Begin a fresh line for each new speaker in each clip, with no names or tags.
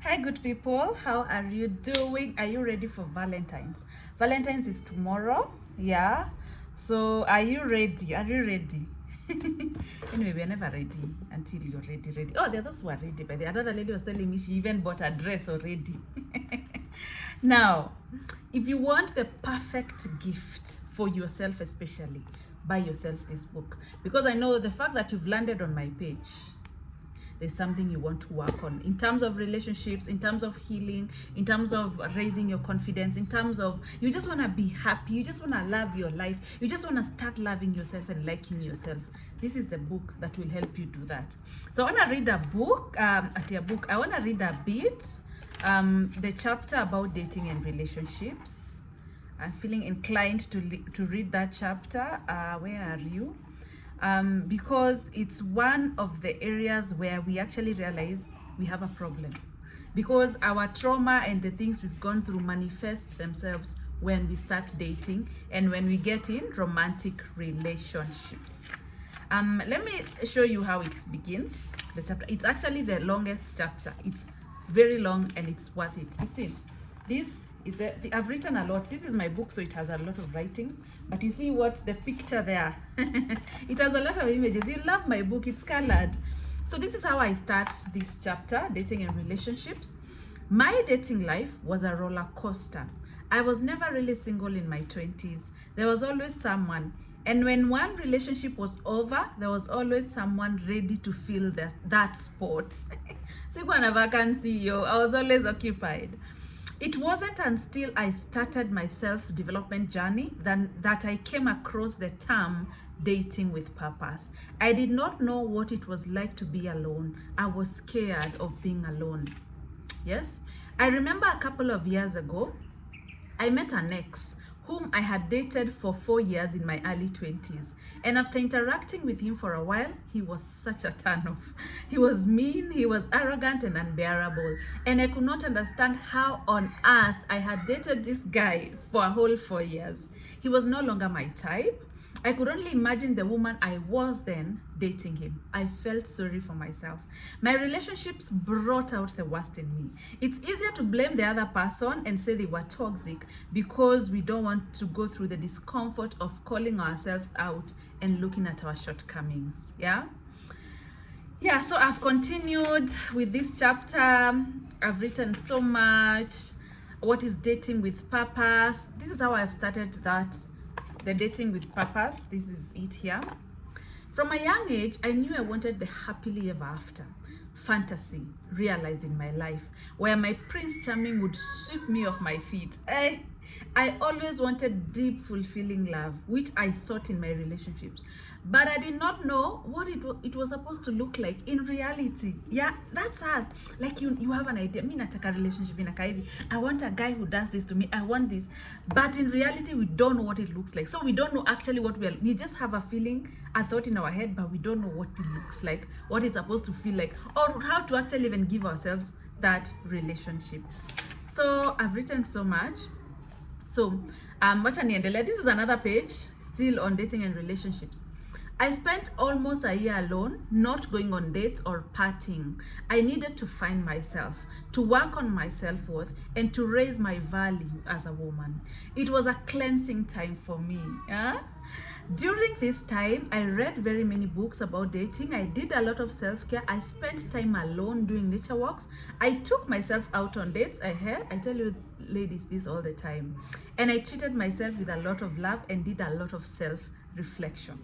Hi, good people. How are you doing? Are you ready for Valentine's? Valentine's is tomorrow. Yeah. So, are you ready? Are you ready? Anyway, we are never ready until you're ready. Oh, there are those who are ready. But the other lady was telling me she even bought a dress already. Now, if you want the perfect gift for yourself, especially, buy yourself this book. Because I know the fact that you've landed on my page, there's something you want to work on in terms of relationships, in terms of healing, in terms of raising your confidence, in terms of you just want to be happy, you just want to love your life, you just want to start loving yourself and liking yourself. This is the book that will help you do that. So I want to read a book, I want to read a bit, the chapter about dating and relationships. I'm feeling inclined to read that chapter. Where are you? Because it's one of the areas where we actually realize we have a problem, because our trauma and the things we've gone through manifest themselves when we start dating and when we get in romantic relationships. Let me show you how it begins. The chapter, it's actually the longest chapter. It's very long and it's worth it. You see, this is I've written a lot. This is my book, so it has a lot of writings, but you see what the picture there it has a lot of images. You love my book, it's colored. So this is how I start this chapter, dating and relationships. My dating life was a roller coaster. I was never really single in my 20s. There was always someone, and when one relationship was over, there was always someone ready to fill that spot. Sikuwa na vacancy yo, I was always occupied. It wasn't until I started my self-development journey that I came across the term dating with purpose. I did not know what it was like to be alone. I was scared of being alone. Yes, I remember a couple of years ago, I met an ex whom I had dated for 4 years in my early 20s. And after interacting with him for a while, he was such a turn-off. He was mean, he was arrogant and unbearable. And I could not understand how on earth I had dated this guy for a whole 4 years. He was no longer my type. I could only imagine the woman I was then dating him. I felt sorry for myself. My relationships brought out the worst in me. It's easier to blame the other person and say they were toxic because we don't want to go through the discomfort of calling ourselves out and looking at our shortcomings. Yeah, so I've continued with this chapter. I've written so much. What is dating with purpose? This is how I've started that. The dating with purpose, this is it here. From a young age, I knew I wanted the happily ever after fantasy realized in my life, where my Prince Charming would sweep me off my feet. I always wanted deep, fulfilling love, which I sought in my relationships. But I did not know what it was supposed to look like in reality. Yeah, that's us. Like you have an idea. Me nataka relationship inaka hivi. I want a guy who does this to me. I want this. But in reality, we don't know what it looks like. So we don't know actually what we just have a feeling, a thought in our head, but we don't know what it looks like, what it's supposed to feel like, or how to actually even give ourselves that relationship. So I've written so much. So wacha niendelea. This is another page still on dating and relationships. I spent almost a year alone, not going on dates or partying. I needed to find myself, to work on my self-worth, and to raise my value as a woman. It was a cleansing time for me. Yeah? During this time, I read very many books about dating. I did a lot of self-care. I spent time alone doing nature walks. I took myself out on dates. I tell you ladies this all the time. And I treated myself with a lot of love and did a lot of self-reflection.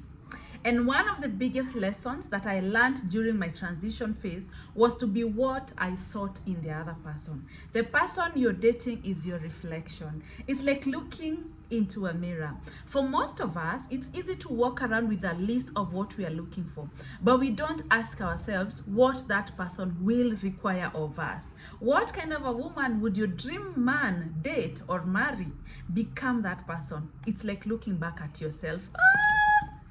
And one of the biggest lessons that I learned during my transition phase was to be what I sought in the other person. The person you're dating is your reflection. It's like looking into a mirror. For most of us, it's easy to walk around with a list of what we are looking for, but we don't ask ourselves what that person will require of us. What kind of a woman would your dream man date or marry? Become that person. It's like looking back at yourself.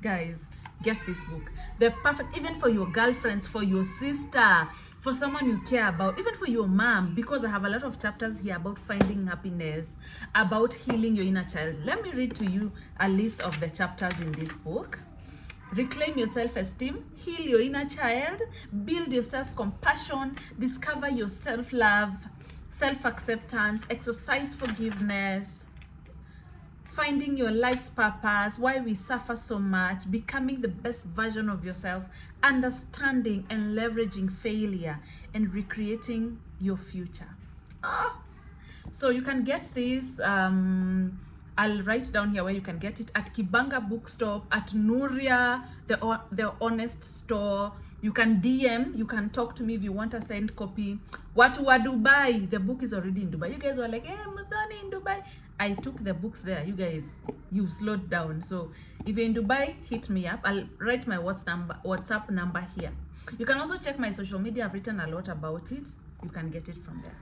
Guys, get this book. They're perfect even for your girlfriends, for your sister, for someone you care about, even for your mom, because I have a lot of chapters here about finding happiness, about healing your inner child. Let me read to you a list of the chapters in this book. reclaim your self-esteem, heal your inner child, build your self-compassion, discover your self-love, self-acceptance, exercise forgiveness, finding your life's purpose, why we suffer so much, becoming the best version of yourself, understanding and leveraging failure, and recreating your future. So you can get this, I'll write down here where you can get it, at Kibanga Bookstop, at Nuria, the Honest Store. You can DM, you can talk to me if you want a signed copy. Watu wa Dubai, the book is already in Dubai. You guys were like, hey, Muthoni in Dubai. I took the books there. You guys, you've slowed down. So if you're in Dubai, hit me up. I'll write my WhatsApp number here. You can also check my social media. I've written a lot about it. You can get it from there.